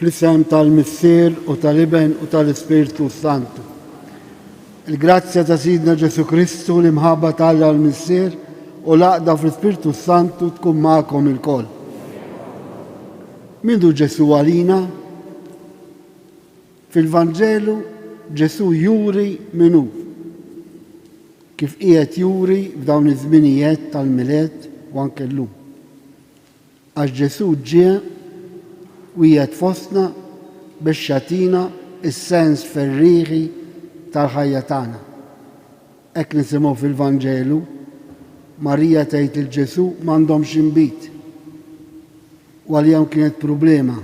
fl-isem tal-Missier u tal-Iben u tal-Ispiritu Santu. Il-grazzja ta' Sidna Ġesu Kristu li mħabba tal-Alla l-Missier u laqda fl-Ispiritu Santu tkun magħkom il-koll. Mindu Ġesu għalina? Fil-Vanġelu Ġesu juri minnu. Kif qiegħed juri f'dawn iż-żminijiet tal-milet u anke llum. Għax Ġesu ġie u qiegħed fostna biex jagħtina is-sens ferrieħi tal-ħajja tagħna. Hekk nisimgħu fil-Vanġelu, Marija tgħid il Ġesu m'għandhomx inbit. U għalihom kienet problema.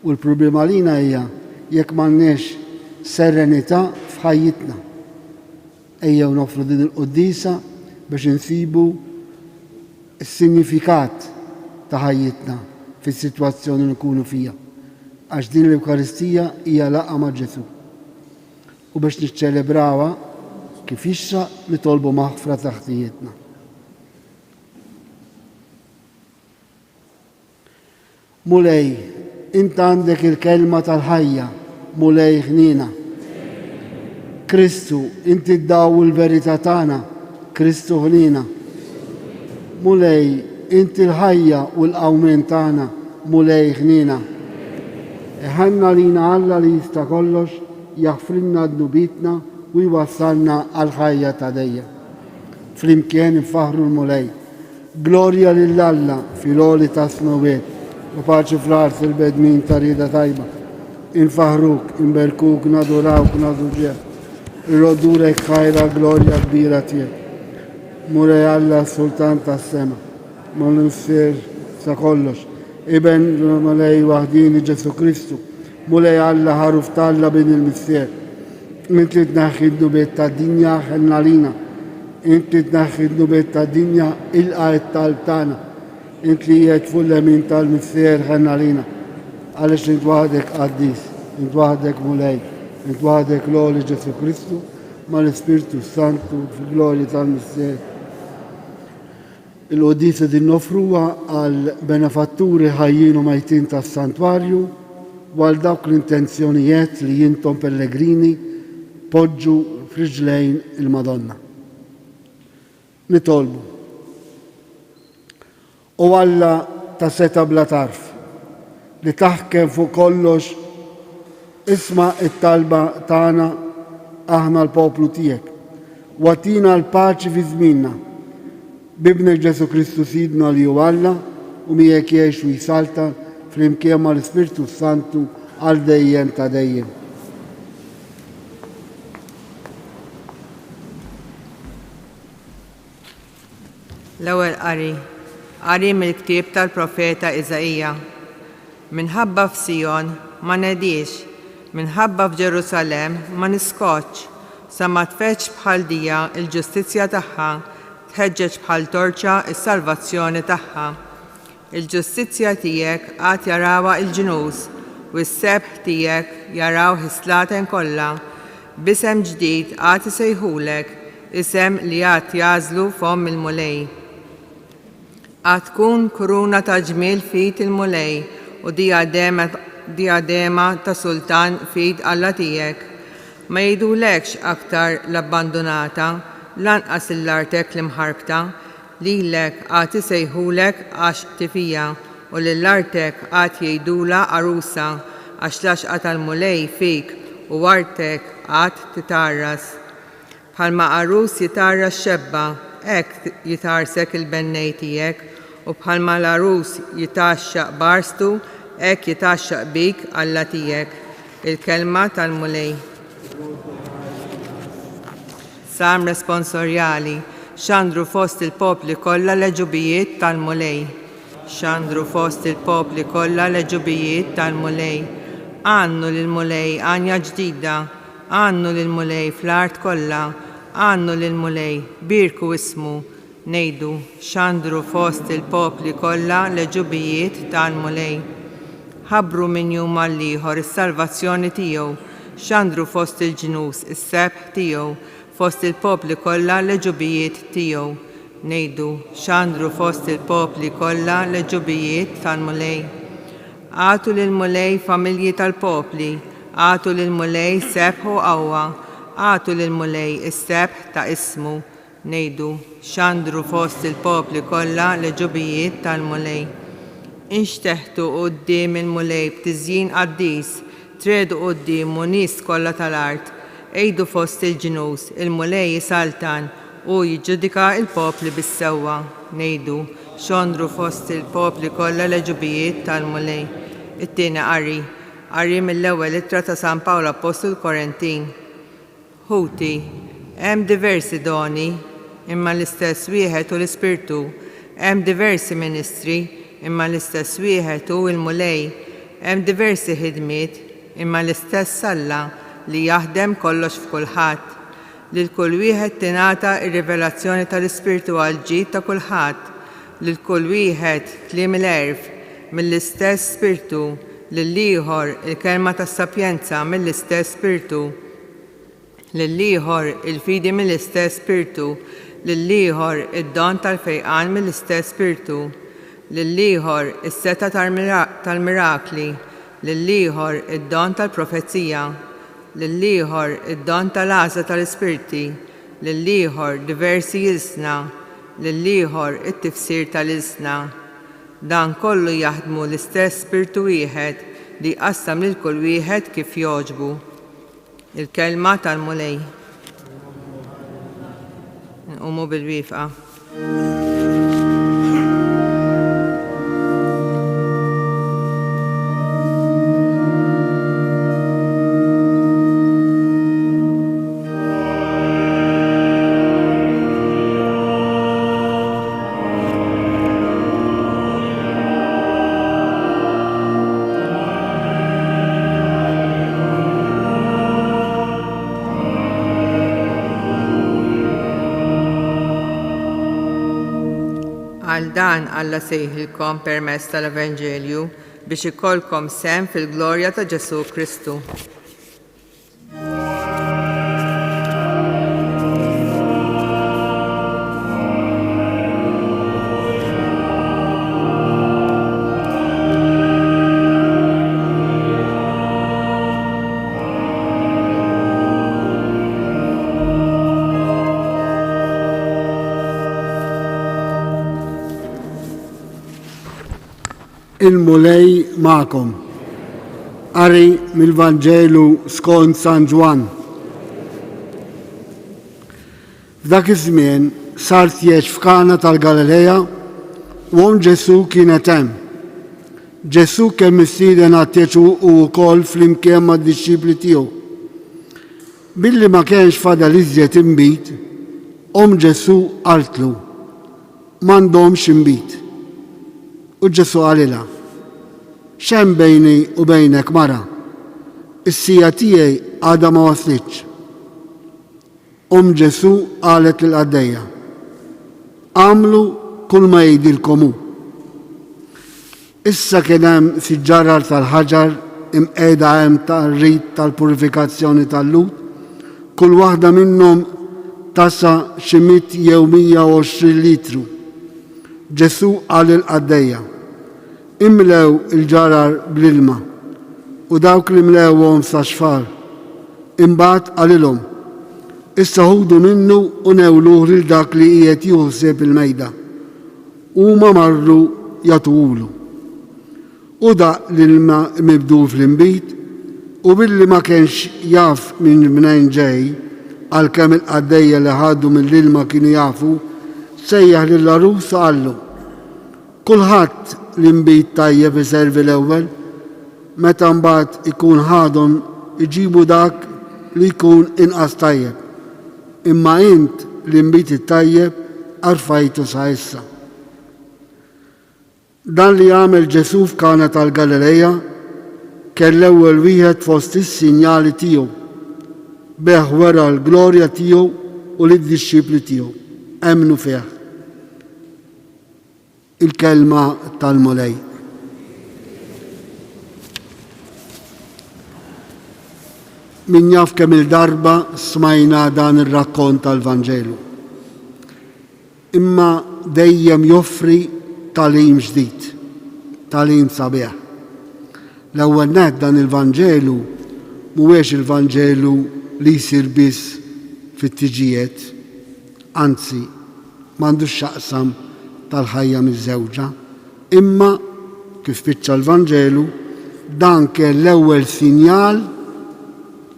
U l-problema lina hija jekk m'għandniex serenità f'ħajjitna. Ejjew nofru din il-qudiesa biex insibu s-sinifikat ta' ħajjitna fis-sitwazzjoni li nkunu fija. Għax din l-Ewkaristija hija laqgħa ma' Ġesu. U biex niċċelebrawha kif jixraq nitolbu maħfra ta' ħtijietna. Mulej, int għandek il-kelma tal-ħajja, mulej ħnina. Kristu, inti ddaw il-verità tagħna, Kristu ħnina. Mulej, inti l-ħajja u l-qawmen tagħna, mulej ħnina. Iħanna lina Alla li jista' kollox jaħfrilna d-nubitna u jwassalna għal-ħajja ta' dejjem. Flimkien infaħru l-mulej. Glorja lill-Alla fil-għoli ta' snowiet u paċi fl-ars il-bedmin ta' rida tajba. Infaħruk, inberkuk, nadurawk, naduġek. Irrodurek ħajra glorja kbira tiegħek. Mulej Alla sultan tas-sema. Mal-Missier sa kollox. Iben mulej waħdini Ġesu Kristu. Mulej Alla ħaruf talla bin il-Missier. Inti tnaħħi d-nubiet ta' dinja ħenna lina. Inti tnaħħi d-nubiet ta' dinja il-qajt tal-tana. Inti li qiegħed fuq l-emin tal-Missier ħenna lina. Għaliex int waħdek qaddis, int waħdek mulej, int waħdek l-għoli Ġesu Kristu mal-Ispiritu Santu fil-glorja tal-Missier. Il-qudisa din nofruha għal benefatturi ħajjin u majtin tas-santwarju u għal dawk l-intenzjonijiet li jintom pellegrini poġġu f'riġlejn il-Madonna. Nitolbu. U Alla ta' seta bla tarf li taħkem fuq kollox isma' it-talba tagħna aħna l-poplu tiegħek u għatina l-paċi fi żmienna. Bibnek Ġesu Kristu Sidna li hu Alla u miegħek jgħix u jisalta flimkien mal-Ispiritu Santu għal dejjem ta' dejjem. L-ewwel qari mill-ktieb tal-Profeta Iżajija. Minħabba f'Sion ma nedix, minħabba f'Ġerusalem ma niskoċ, sa ma tfetx bħal dija il-ġustizzja tagħha, tħeġġeġ bħal torċa is-salvazzjoni tagħha. Il-ġustizzja tiegħek għad jarawha il-ġnus u s-sebħ tiegħek jaraw ħislaten kollha. B'isem ġdid għad isejħulek, isem li għad jażlu fom il-mulej. Għad tkun kuruna ta' ġmiel fid il-mulej u diadema ta' sultan fid Alla tiegħek. Ma jgħidulekx aktar l-abbandonata, lanqas l-artek l-imħarbta, lilek għad isejħulek għax tifija u lill-artek għad jgħidula arusa għax laxqa tal-mulej fik u artek għad titarras. Bħalma arus jitarras xebba, hekk jitarsek il-bennej tiegħek u bħalma l-arus jitaxxaq barstu, hekk jitaxxaq bik Alla tiegħek. Il-kelma tal-mulej. Salm responsorjali. Xandru fost il-popli kollha l-ġubijiet tal-mulej. Xandru fost il-popli kollha l-ġubijiet tal-mulej. Għannu lil-mulej għanja ġdida, għannu lil-mulej fl-art kollha, għannu lil-mulej birku ismu, nejdu xandru fost il-popli kollha l-ġubijiet tal-mulej. Ħabbru minn jum għal ieħor is-salvazzjoni tiegħu, xandru fost il-ġnus is-sebħ tiegħu, fost il-popli kollha l-ġubijiet tiegħu. Nejdu xandru fost il-popli kollha l-ġubijiet tal-mulej. Għatu lil-mulej familji tal-popli, għatu lil-mulej sebħ u qawwa, għatu lil-mulej is-sebħ ta' ismu, ngħidu xandru fost il-popli kollha l-ġubijiet tal-mulej. Inxteħtu quddiem il-mulej b'tiżjien qaddis, tredu quddiem nies kollha tal-art, ejdu fost il-ġinus, il-mulej jisaltan u jiġġudika il-popli bis-sewwa, ngħidu xandru fost il-popli kollha l-ġubijiet tal-mulej. It-tieni qari mill-ewwel ittra ta' San Pawlu Apostol Korintin. Ħuti, hemm diversi doni, imma l-istess wieħed u l-Ispirtu, hemm diversi ministri, imma l-istess wieħed u l-mulej, hemm diversi ħidmiet, imma l-istess Alla li jaħdem kollox f'kulħadd. Lil kull wieħed tingħata r-rivelazzjoni tal-Ispirtu għal ġid ta' kulħadd, lil kull wieħed kliem il-għerf mill-istess Spirtu, lill-ieħor il-kelma tas-sapjenza mill-istess Spirtu, lill-ieħor il-fidi mill-istess Spirtu, lill-ieħor id-don tal-fejqan mill-istess Spirtu, lill-ieħor is-seta tal-mirakli, lill-ieħor id-don tal-profezija, lill-ieħor id-don tal-għażla tal-ispirti, lill-ieħor diversi isna, lill-ieħor it-tifsir tal-isna. Dan kollu jaħdmu l-istess Spirtu wieħed li jqassam lil kull wieħed kif jogħġbu. Il-kelma tal-mulej. Nqumu bil-wifqa. Għal dan Alla sejħilkom permezz tal-Evanġelju biex ikollkom sehem fil-glorja ta' Ġesu Kristu. Il-mulej ma'kom. Qari mill-Vanġelu skont San Ġwan. F'dak iż-żmien sart jgħix f'Kana tal-Galileja u Ġesu kienet hemm. Ġesu kemm mistieden għat-teċu u wkoll flimkien mad-disċipli tiegħu. Billi ma kienx fadal iżjed inbit, Ġesu qaltlu m'għandhomx inbit. U Ġesu għalilha, x'hemm bejni u bejnek mara, is-sija tiegħi għadha ma waslitx. Ġesu qalet lill-għaddejja, għamlu kull ma jgħidilkom hu. Issa kien hemm siġġarar tal-ħaġar imqiegħda hemm tar-rit tal-purifikazzjoni tal-lut, kull waħda minnhom tasa xi 100 jew 120 litru. Ġesu qal lill-għaddejja, imlew il-ġarar bl-ilma u dawk li mlewhom sa xfar. Imbagħad qalilhom, issa ħudu minnu u newluh lil dak li qiegħed juħseb il-mejda. Huma marru jagħtuhulu. U daq l-ilma mibdul fl-inbit u billi ma kienx jaf minn mnejn ġej għalkemm il-għaddejja li ħadu mill-ilma kienu jafu, sejjaħ lill-arus għallu, kulħadd l-inbit tajjeb iservi l-ewwel, meta mbagħad ikun ħadhom iġibu dak li jkun inqas tajjeb. Imma int l-inbit it-tajjeb għarfajtu sa issa. Dan li għamel Ġesu f'Kana tal-Galileja kien l-ewwel wieħed fost is-sinjali tiegħu, beħ wera l-glorja tiegħu u lid-disċipli tiegħu emnu fih. Il-kelma tal-mulej. Min jaf kemm il-darba smajna dan ir-rakkont tal-Vanġelu. Imma dejjem joffri talim ġdid, talim sabiħ. L-ewwel nett dan il-Vanġelu mhuwiex il-Vanġelu li jsir biss fit-tiġijiet, anzi m'għandux x'jaqsam tal-ħajja miż-żewġa, imma kif spiċċa l-Vanġelu dan kien l-ewwel sinjal,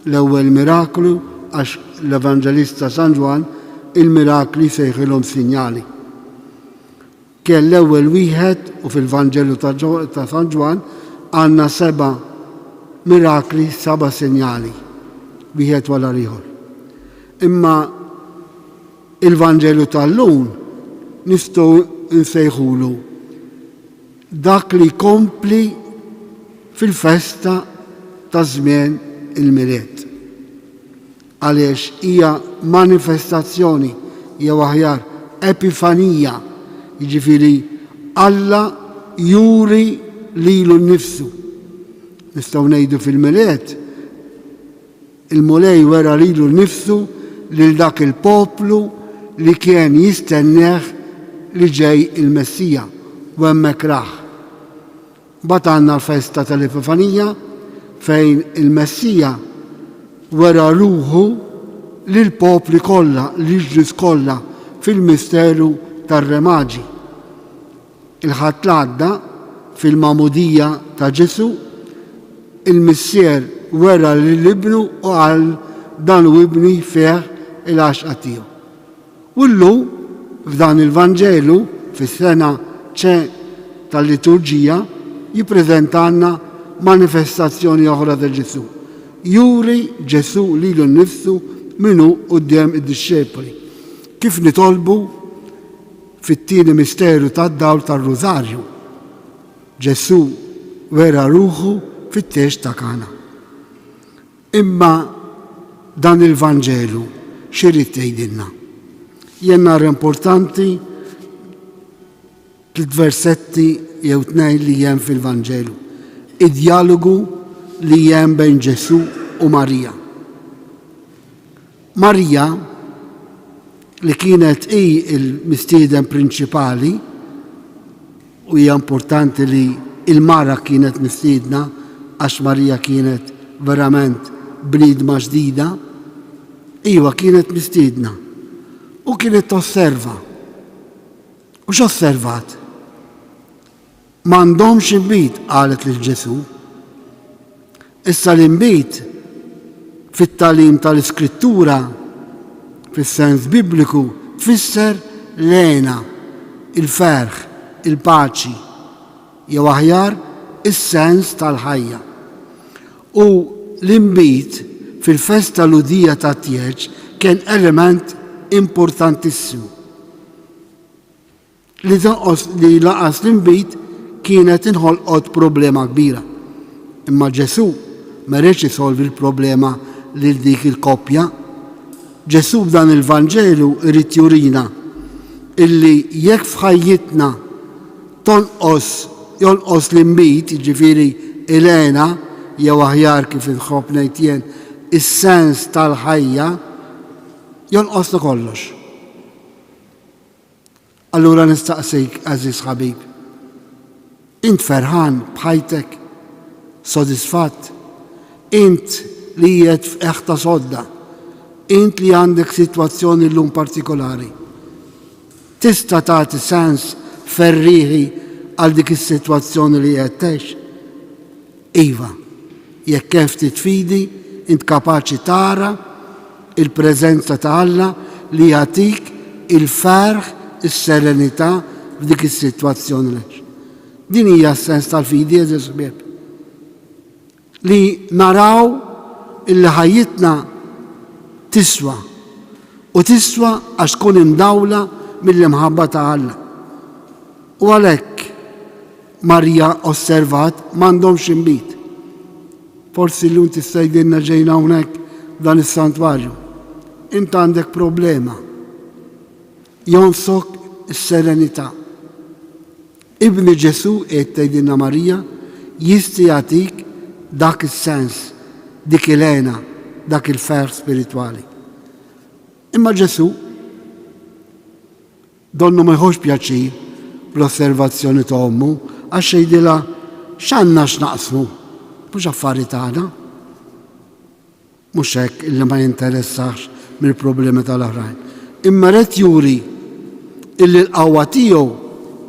l-ewwel miraklu għax l-Evanġelista San Ġwan il-mirakli sejħilhom sinjali. Kien l-ewwel wieħed u fil-Vanġelu ta' San Ġwan għandna 7 mirakli, 7 sinjali, wieħed wara ieħor. Imma il-Vanġelu tal-lum nistgħu nsejħulu dak li jkompli fil-festa ta' żmien il-miliet. Għaliex hija manifestazzjoni, hija aħjar epifanija, jiġifieri Alla juri lilu nnifsu. Nistgħu ngħidu fil-miliet il-mulej wera lilu nnifsu lil dak il-poplu li kien jistenneħ li ġej il-Messija u hemmhekk raħ. Mbagħad għandna l-festa tal-Epifanija fejn il-Messija wera ruħu lil popli kollha, l-Ġus kollha fil-misteru tar-remaġi. Il-ħadd l-għadda fil-Mamudija ta' Ġesu il-missier wera lill-ibnu u qal dan u ibni fih il-għaxqa tiegħu. U llum f'dan il-Vanġelu fis-sena ċe tal-liturġija jippreżentanna manifestazzjoni oħra ta' Ġesu. Juri Ġesu lilu nnifsu minnu quddiem id-disċepoli. Kif nitolbu fit-tieni misteru tad-dawl tar-Rużarju. Ġesu wera ruħu fit-tex ta' Kana. Imma dan il-Vanġelu x'irid tgħidilna? Jien nara importanti 3 versetti jew 2 li hemm fil-Vanġelu. Id-dialogu li hemm bejn Ġesu u Marija. Marija li kienet il-mistieden prinċipali u hija importanti li il-mara kienet mistiedna għax Marija kienet verament bniedma ġdida, iwa kienet mistiedna u kienet tosserva. U x'osservat? M'għandhomx inbit qalet lil Ġesu. Issa l-inbit fit-tagħlim tal-Iskrittura fis-sens Bibliku tfisser l-għena, il-ferħ, il-paċi, jew aħjar is-sens tal-ħajja. U l-inbit fil-festa l-udija ta' tjeġ kien element importantissimu. Li laqas l-inbit kienet inħolqot problema kbira. Imma Ġesu ma rridx isolvi l-problema lil dik il-koppja. Ġesu b'dan il-Vanġelu irid jurina illi jekk f'ħajjitna jonqos l-inbit, jiġifieri il-għena, jew aħjar kif inħobb ngħid jien is-sens tal-ħajja, jonqosna kollox. Allura nistaqsik, għażiż ħabib, int ferħan b'ħajtek, sodisfatt, int li qiegħed f'eħta sodda, int li għandek sitwazzjoni llum partikolari. Tista' tagħti sens ferrieħi għal dik is-sitwazzjoni li qiegħed tgħix? Iva, jekk kif titfidi, int kapaċi tara il-preżenza ta' Alla li jagħtik il-ferħ, is-serenità f'dik is-sitwazzjoni lex. Din hija s-sens tal-fidi eżis bieb. Li naraw illi ħajjitna tiswa u tiswa għax tkun imdawla mill-imħabba ta' Alla. U għalhekk Marija osservat m'għandhomx inbit. Forsi llum tista' jgħidilna ġejna hawnhekk dan is-santwarju. Int għandek problema. Jonsok is-serenità. Ibni Ġesu qed tgħidilna Marija jista' jagħtik dak is-sens, dik il-għena, dak il-ferħ spiritwali. Imma Ġesu donnu ma jħoss pjaċir bl-osservazzjoni ta' ommu għax jgħidilha x'għandna x'naqsmu mhux affarijiet tagħna. Mhux hekk illi ma jinteressax mill-problemi tal-oħrajn. Imma rid juri illi l-qawwa tiegħu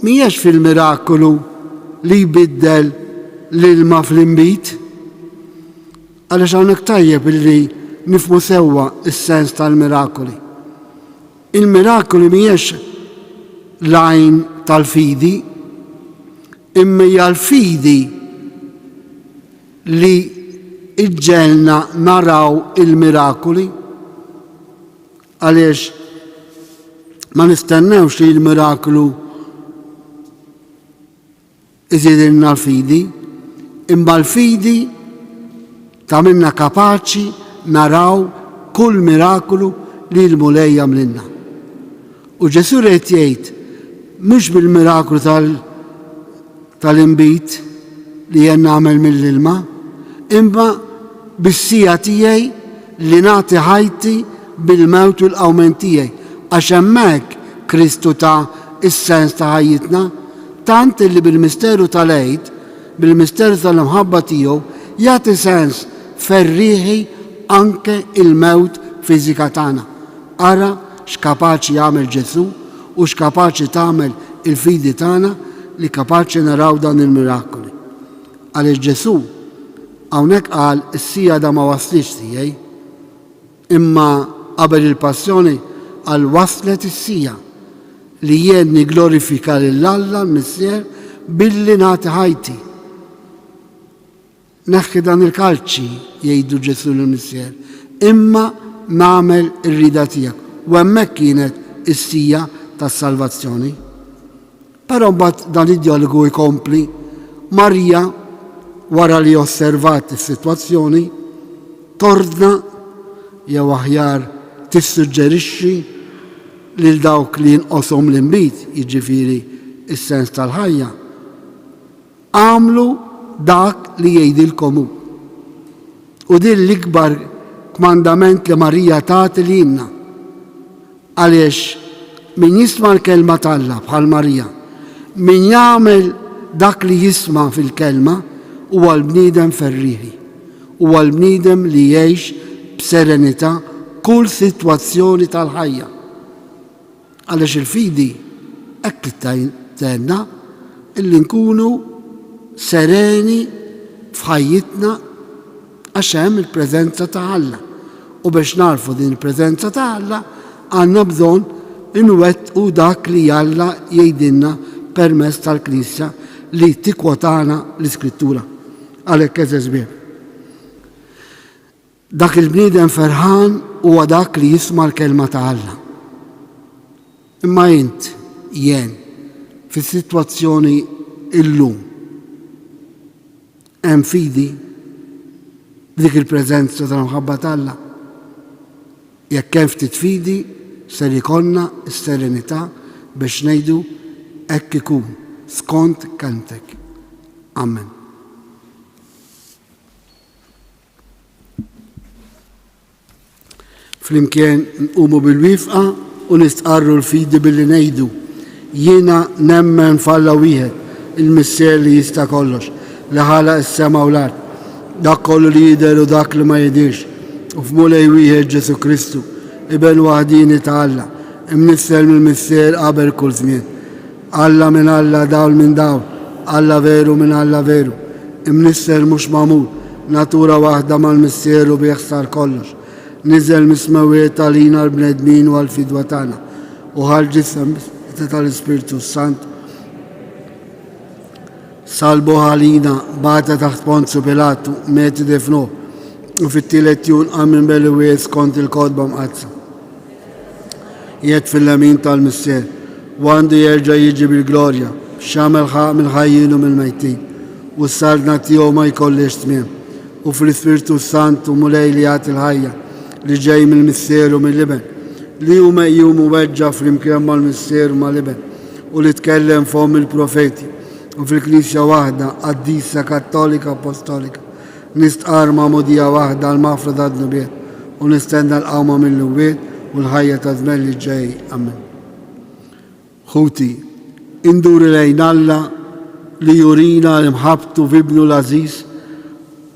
mhijiex fil-mirakolu li jbiddel l-ilma fl-inbit. Għaliex hawnhekk tajjeb illi nifhmu sewwa s-sens tal-mirakoli. Il-mirakoli mhijiex l-għajn tal-fidi, imma hija l-fidi li iġġelna naraw il-mirakoli. Għaliex ma nistennewx li l-mirakolu iżidilna l-fidi, imma l-fidi tagħmilna kapaċi naraw kull mirakolu li l-mulej jagħmlilna. U Ġesu qed jgħid mhux bil-mirakolu tal-inbit li jien nagħmel mill-ilma, imma bis-sija tiegħi li nagħti ħajti bil-mewt u l-qawment tiegħi. Għax hemmhekk Kristu ta' is-sens ta' ħajjitna, tant li bil-misteru tal-għid, bil-misteru tal-imħabba tiegħu jagħti sens ferrieħi anke il-mewt fiżika tagħna. Ara x'kapaċi jagħmel Ġesu u x'kapaċi tagħmel il-fidi tagħna li kapaċi naraw dan il-mirakoli. Għaliex Ġesu hawnhekk qal is-sija da ma waslitx tiegħi, imma qabel il-passjoni għal waslet is-sija li jien niglorifika lill-Alla l-Missier billi nagħti ħajti. Neħħi dan il-kalċi jgħidu Ġesu l-Missier, imma nagħmel ir-rida tiegħek. U hemmhekk kienet is-sija tas-salvazzjoni. Però mbagħad dan id-dialogu jkompli. Marija wara li osservat is-sitwazzjoni tordna jew aħjar tissuġġerixxi lil dawk li jinqoshom l-inbit, jiġifieri is-sens tal-ħajja, għamlu dak li jgħidilkom hu. U din l-ikbar kmandament li Marija tagħti lilna. Għaliex min jisma' l-kelma tal-Alla bħal Marija, min jagħmel dak li jisma' fil-kelma huwa l-bniedem ferrieħi, huwa l-bniedem li jgħix b'serenità kull sitwazzjoni tal-ħajja. Għaliex il-fidi hekk tgħinna illi nkunu sereni f'ħajjitna għax hemm il-preżenza ta' Alla. U biex narfu din il-preżenza ta' Alla għandna bżonn inwettqu dak li Alla jgħidilna permezz tal-Knisja li tikkwotana l-Iskrittura. Għalhekk eżeż bih. Dak il-bniedem ferħan huwa dak li jisma' l-kelma ta' Alla. Imma int jien fis-sitwazzjoni illum hemm fidi b'dik il-preżenza tal-mħabba tal-Alla. Jekk hemm ftit fidi ser ikollna s-serenità biex ngħidu hekk ikun skont kelmtek. Amen. Flimkien nqumu bil-wifqa u nistqarru l-fidi billi ngħidu jiena nemmen f'Alla wieħed il-Missier li jista' kollox li ħalaq is-sema u l-art, dak kollu li jidher u dak li ma jidhirx, u f'Mulej wieħed Ġesu Kristu, ibn waħdini ta' Alla, imnissel mill-Missier qabel kull żmien. Alla minn Alla, dawl minn dawl, Alla veru minn Alla veru, imnissel mhux magħmul, natura waħda mal-Missier u bieħsar kollox. Niżel mismewiet għalina l-bnedmin u għal-fidwa tagħna u ħal-ġisem tal-Ispiritu Sant salbu ħalina bata taħt Ponzu Pilatu meti defnuh u fit-tielet jum qam minn Beliwiet skont il-kodba mqazza. Jgħid fil-lemin tal-Missier u għandu jerġa' jiġi bil-glorja b'xamel mill-ħajjin u mill-mejtin u s-sardna tiegħu ma jkollix tmiem u fl-Ispiritu Sant u mulej li jagħti l-ħajja li ġej mill-Missier u mill-Liben li hu mejjum u weġġa flimkien mal-Missier u mal-Liben u li tkellem fehom il-profeti u fil-Knisja waħda qaddisa Kattolika Apostolika nistqar ma'mudija waħda l-mafrada d-nubiet u nistenna l-qawma mill-lubiet u l-ħajja ta' żmien li ġej. Amen. Ħuti, induri lejn Alla li jurina l-imħabtu f'ibnu l-Aziz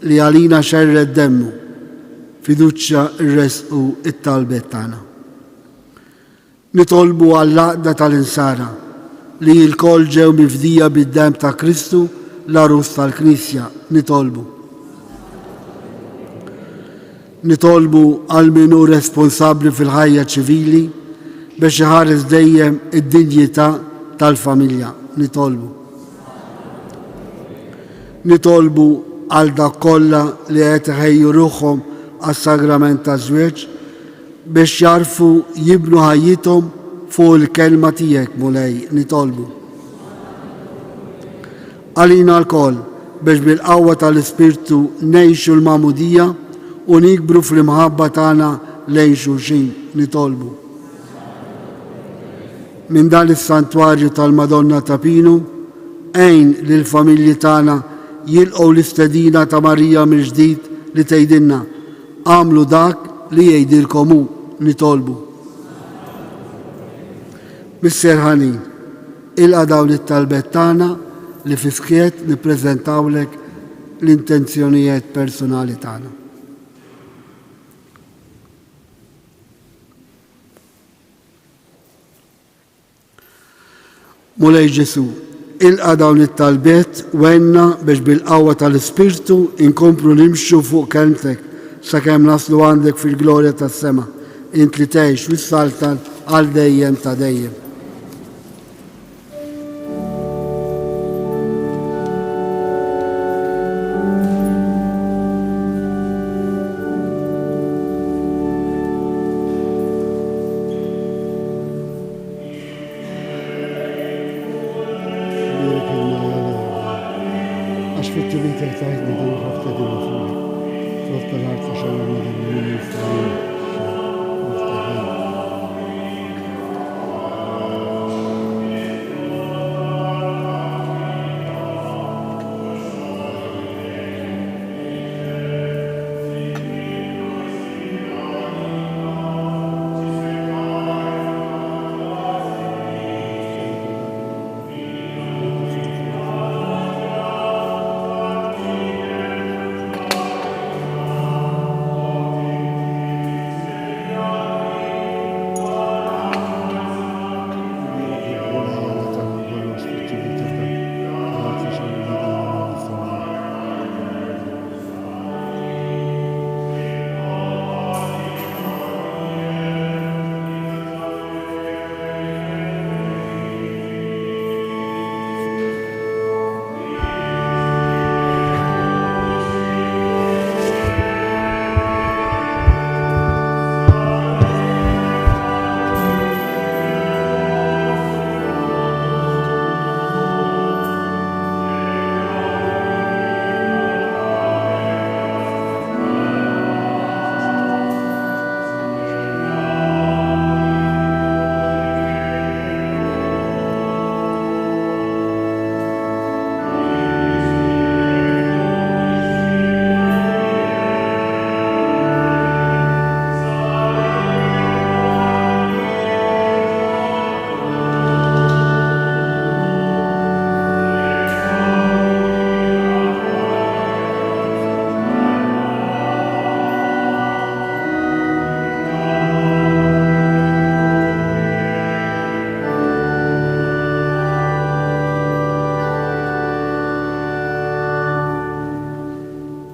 li għalina xerred demmu, fiduċja r-resqu it-talbet tagħna. Nitolbu għall-laqda tal-insara li l-kol ġew mifdija bid-dem ta' Kristu l-arus tal-Knisja. Nitolbu għal minu responsabbli fil-ħajja ċivili biex iħares dejjem id-dinjità tal-familja. Nitolbu għal dak kollha li qed iħejju ruħhom għas-sagrament taż-żwieġ biex jarfu jibnu ħajjithom fuq il-kelma tiegħek Mulej. Nitolbu għalina l-koll biex bil-qawwa tal-Ispirtu ngħixu l-magħmudija u nikbru fl-imħabba tagħna lejn xulxin. Nitolbu minn dan is-santwarju tal-Madonna ta' Pinu għejn li l-familji tagħna jilqgħu l-istedina ta' Marija mill-ġdid li tgħidilna għamlu dak li jgħidilkom hu. Nitolbu Misser Ħanin, ilqa' dawn it-talbet tagħna li fiskiet nippreżentawlek l-intenzjonijiet personali tagħna. Mulej Ġesu, ilqa' dawn it-talbet wenna biex bil-qawwa tal-Ispirtu inkomplu nimxu fuq kelmtek sakemm naslu għandek fil-glorja tas-sema. Int li tgħix fis-saltan għal dejjem ta' dejjem.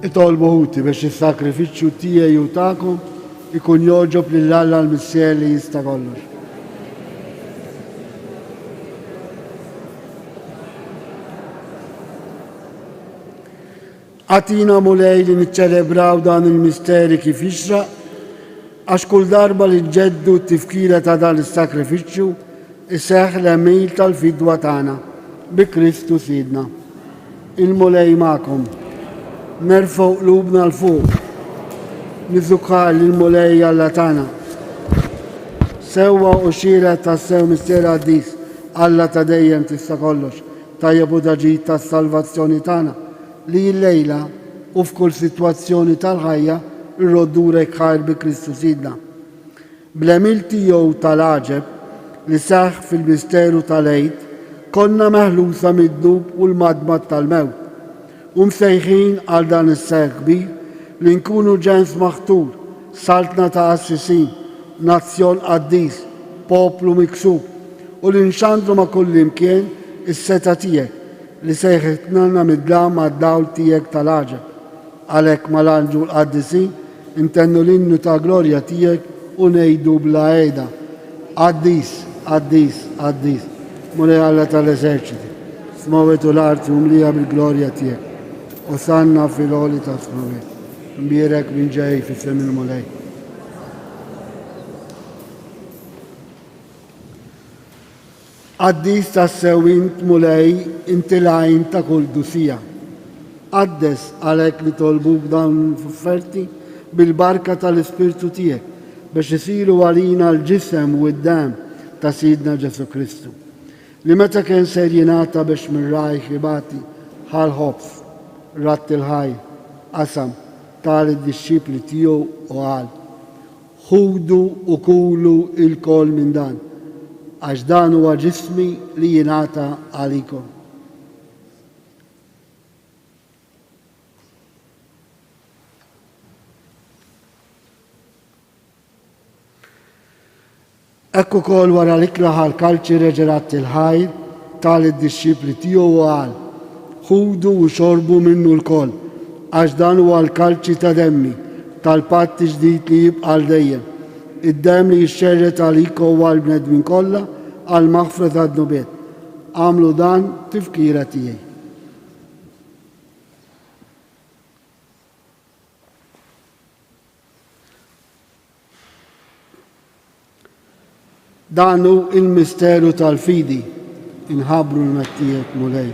Itolbu ħuti biex is-sakrifiċċju tiegħi u tagħkom ikun joġob lill-Alla l-Missier li jista' kollox. Għatina Mulej li niċċelebraw dan il-misteri kif jixraq, għax kull darba li ġeddu t-tifkira ta' dan is-sakrifiċċju iseħħ l-emil tal-fidwa tagħna bi Kristu Sidna. Il-Mulej magħkom. Nerfgħu qlubna l-fuq, niżukar lill-Mulej Alla tagħna. Sewwa u xira tas-sew mister Qaddis, Alla ta' dejjem tista' kollox, tajjeb u daġid tas-salvazzjoni tagħna li l-lejla u f'kull sitwazzjoni tal-ħajja irroddurek ħajr bi Kristu Sidna. Bl-emil tiegħu tal-għaġeb li seħħ fil-misteru tal-Għid konna meħlusa mid-dub u l-madmat tal-mewt. msejħin għal dan is-ser kbir li nkunu ġens maħtur, saltna ta' assisin, nazzjon qaddis, poplu miksub u li nxandru ma' kull imkien is-seta tiegħek li sejħitna mid-dlam għad-dawl tiegħek tal-ħaġa. Għalhekk mal-anġu l-qaddisin intennu l-innu ta' glorja tiegħek u ngħidu bla għejda. Qaddis, qaddis, qaddis, mulej Alla tal-eżerċiti, smawet u l-arti umlija bil-glorja tiegħek. Osanna fil-għoli ta' smawet. Mbirek minn ġej fis-sem il-mulej. Qaddis ta' sewint mulej inti lajn ta' kull dusija. Qaddes għalhekk li tolbuk dawn l-offerti bil-barka tal-Ispirtu tiegħek biex isiru għalina l-ġisem u d-dam ta' Sidna Ġesu Kristu. Li meta kien ser jingħata biex mir-rajħ ibati ħal ħobs, ratt il-ħaj, qasam tal id-disċipli tiegħu u qal: ħudu u kulu il-kol minn dan, għax dan huwa ġismi li jingħata għalikom. Ekku kol wara l-ikraħ għal-kalċi reġerat il-ħajr tal-disċipli tiegħu u qal: ħudu u xorbu minnu l-kol, għax dan huwa l-kalċi ta' demmi tal-patt ġdid li jibqa' għal dejjem. Id-dem li jixxerret għalikom u għall-bnedmin kollha għal maħfra tad-nubiet. Għamlu dan tifkira tiegħi. Dan hu il-misteru tal-fidi inħabru l-mettijiet mulej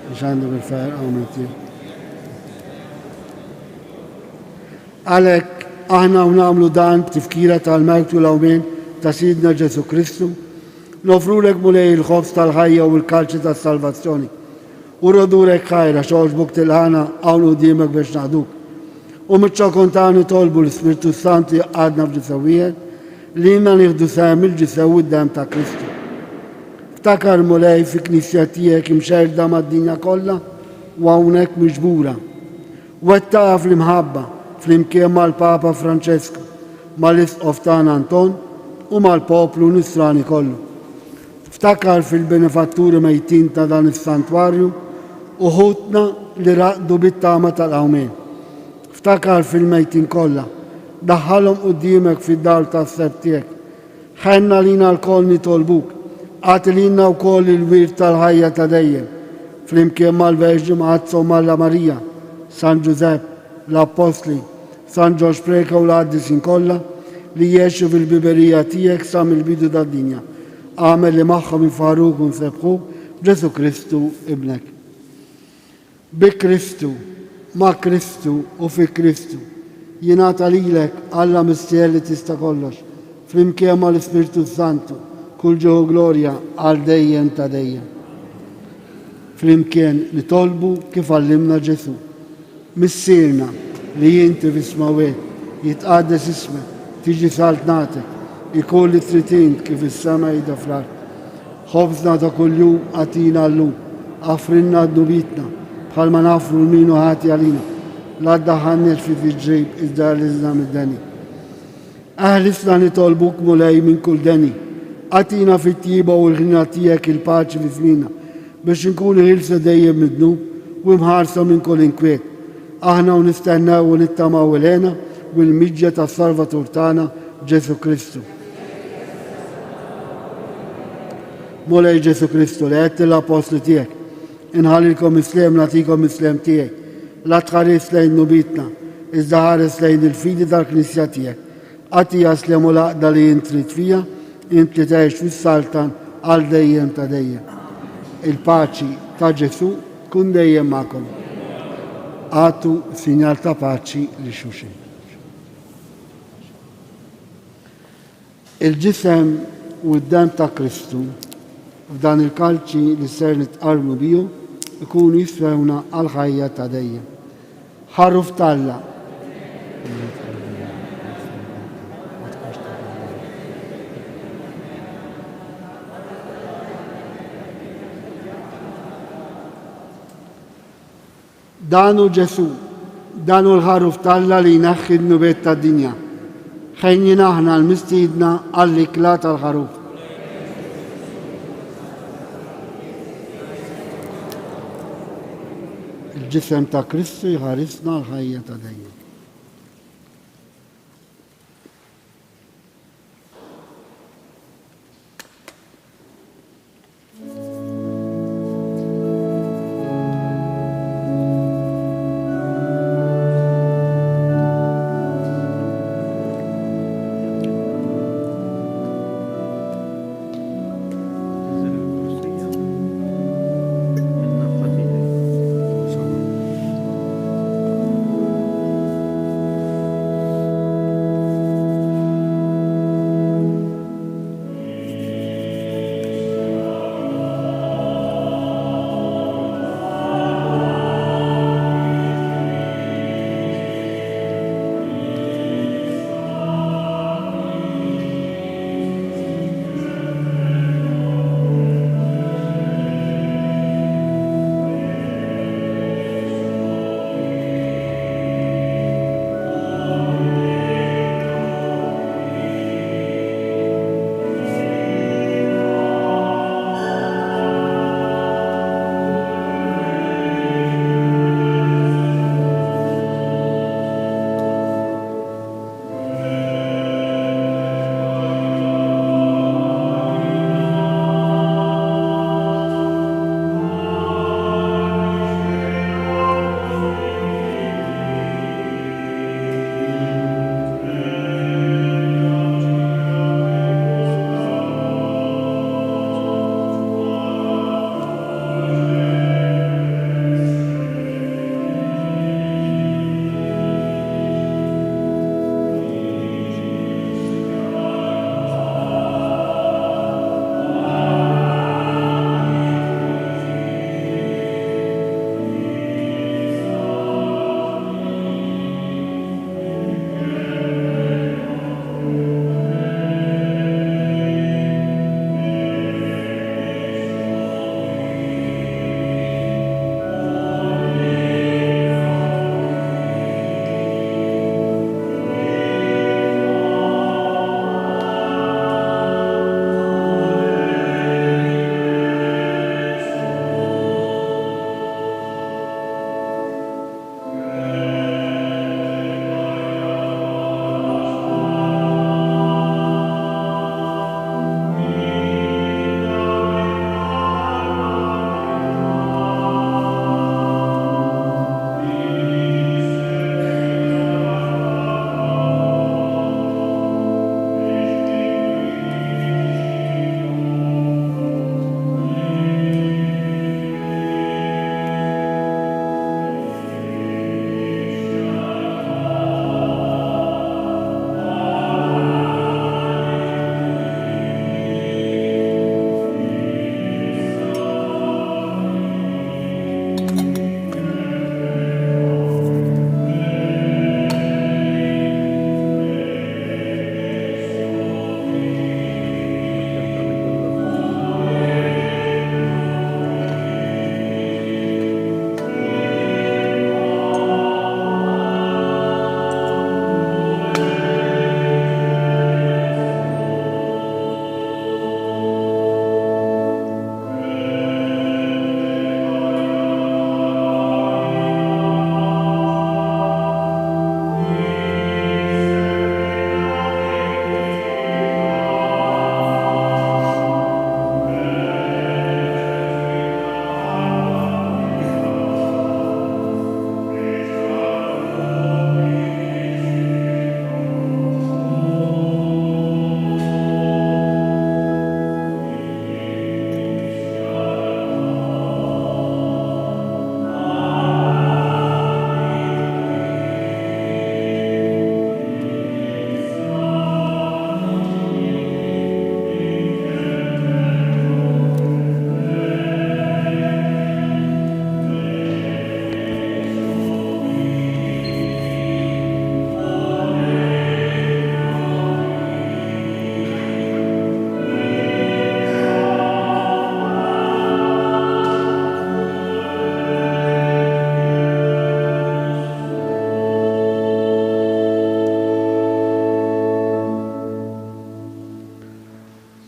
biex għandu bil-fer għaw mettijiet. Għalhekk aħna nagħmlu dan tifkira tal-mewt u l-awmien ta' Sidna Ġesu Kristu, nofrulek mulej il-ħobs tal-ħajja u l-kalċi tas-salvazzjoni. U rodurek ħajra xogħġbuk tilħana hawn qudiemek biex naħduk. U miċ-ċokontani tolbu l-Ispirtu Santi għadna f'ġisawijiet li jina nieħdu sehem il-ġisew id-dem ta' Kristu. Ftakar mulej fi knisja tiegħek imxerda mad-dinja kollha u hawnhekk miġbura. Wettaha fl-imħabba flimkien mal-Papa Franċesku, mal-Isqof tagħna Anton u mal-poplu Nisrani kollu. Ftakar fil-benefatturi mejtin ta' dan is-santwarju u ħutna li raqdu bit-tama tal-awmien. Ftakar fil-mejtin kollha, daħħalhom quddiemek fid-dar tas-seb tiegħek. Ħenna lina l-koll nitolbuk, għati lina wkoll il-wirt tal-ħajja ta' dejjem, flimkien mal-Verġi Mazza u Malla Marija, San Giuseppe, l-Apostli, San Ġorġ Preka u l-qaddisin kollha li jgħixu fil-biberija tiegħek sa mill-bidu tad-dinja. Għamel li magħhom ifarruk u nsebħuk b'Ġesu Kristu ibnek. Bi Kristu, ma' Kristu u fi Kristu jingħata lilek Alla mistier li tista' kollox, flimkien mal-Ispirtu Santu, kull ġeħu glorja għal dejjem ta' dejjem. Flimkien nitolbu kif għallimna Ġesu. Missierna li jinti f'ismawet, jitqaddes ismek, tiġi saltnatek, ikun li tritint kif is-sema jida fl-art. Ħobżna ta' kuljum għatina llum, għafrinna d-nubitna, bħalma nafru l-minu ħati għalina. La ddaħħalniex fi ġejb iżda għalizna mid-deni. Aħlisna nitolbuk mulej minn kull deni. Għatina fit-tjiba u l-ħina tiegħek il-paċi fi żmina biex inkunu ħilsa dejjem mid-dnub u mħarsa minn kull inkwiet. Aħna u nistennew u nittamaw il-ħena u l-miġġa tas-Salvatur tagħna Ġesu Kristu. Mulej Ġesu Kristu li għedt l-apostli tiegħek, inħallilkom islem nagħtikom islem tiegħek. La tħares lejn nubitna, iżda ħares lejn il-fidi tal-Knisja tiegħek. Għatija slem u laqda li jintrit fija, int li tgħix fis-saltan għal dejjem ta' dejjem. Il-paċi ta' Ġesu kun dejjem magħkom. Għatu sinjal ta' paċi li xulxin. Il-ġisem u d-dem ta' Kristu f'dan il-kalċi li ser nitqarmu biju ikunu jisfewna għal ħajja ta' dejjem. Ħarruf Talla. danu Ġesu, danu l-ħaruf Talla li jnaħħi d-nubiet tad-dinja. Ħejjina aħna l-mistiedna għall-ikla tal-ħaruf. Il-ġisem ta' Kristu jħarisna l-ħajja ta' dejjem.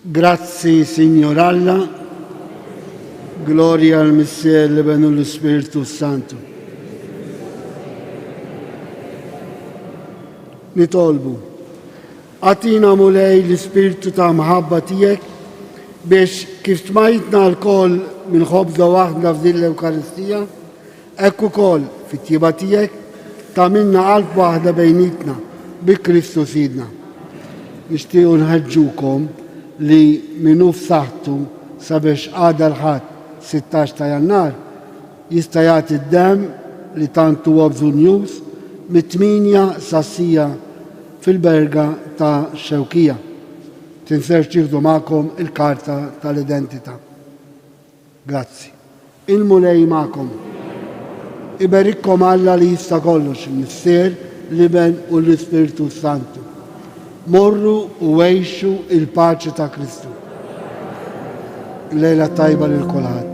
Grazzi, Signor Alla, gloria al Messie, l'Eben u l-Spiritu Santu. Nitolbu, għatina mulej l-Spiritu ta' mħabba tijek biex kif tmajtna l-koll minn ħobza waħda f'din l-Eukaristija, ekku koll fit-tjiba tijek ta' minna qalb waħda bejnitna bi Kristu Sidna. Nixtiequ nħeġġukom li minnu f'saħħtu sabiex għada l-ħadd 16 ta' Jannar jista' jagħti d-dem li tant huwa bżonjuż mit-8 sassija fil-berga ta' Xewkija. Tinsewx tieħdu magħkom il-karta tal-identità. Grazzi. Il-mulej magħkom. Iberikkom Alla li jista' kollox, il-Missier, l-Iben u l-Ispiritu Santu. Morru u għejxu il-paċi ta' Kristu. Lejla tajba lil kulħadd.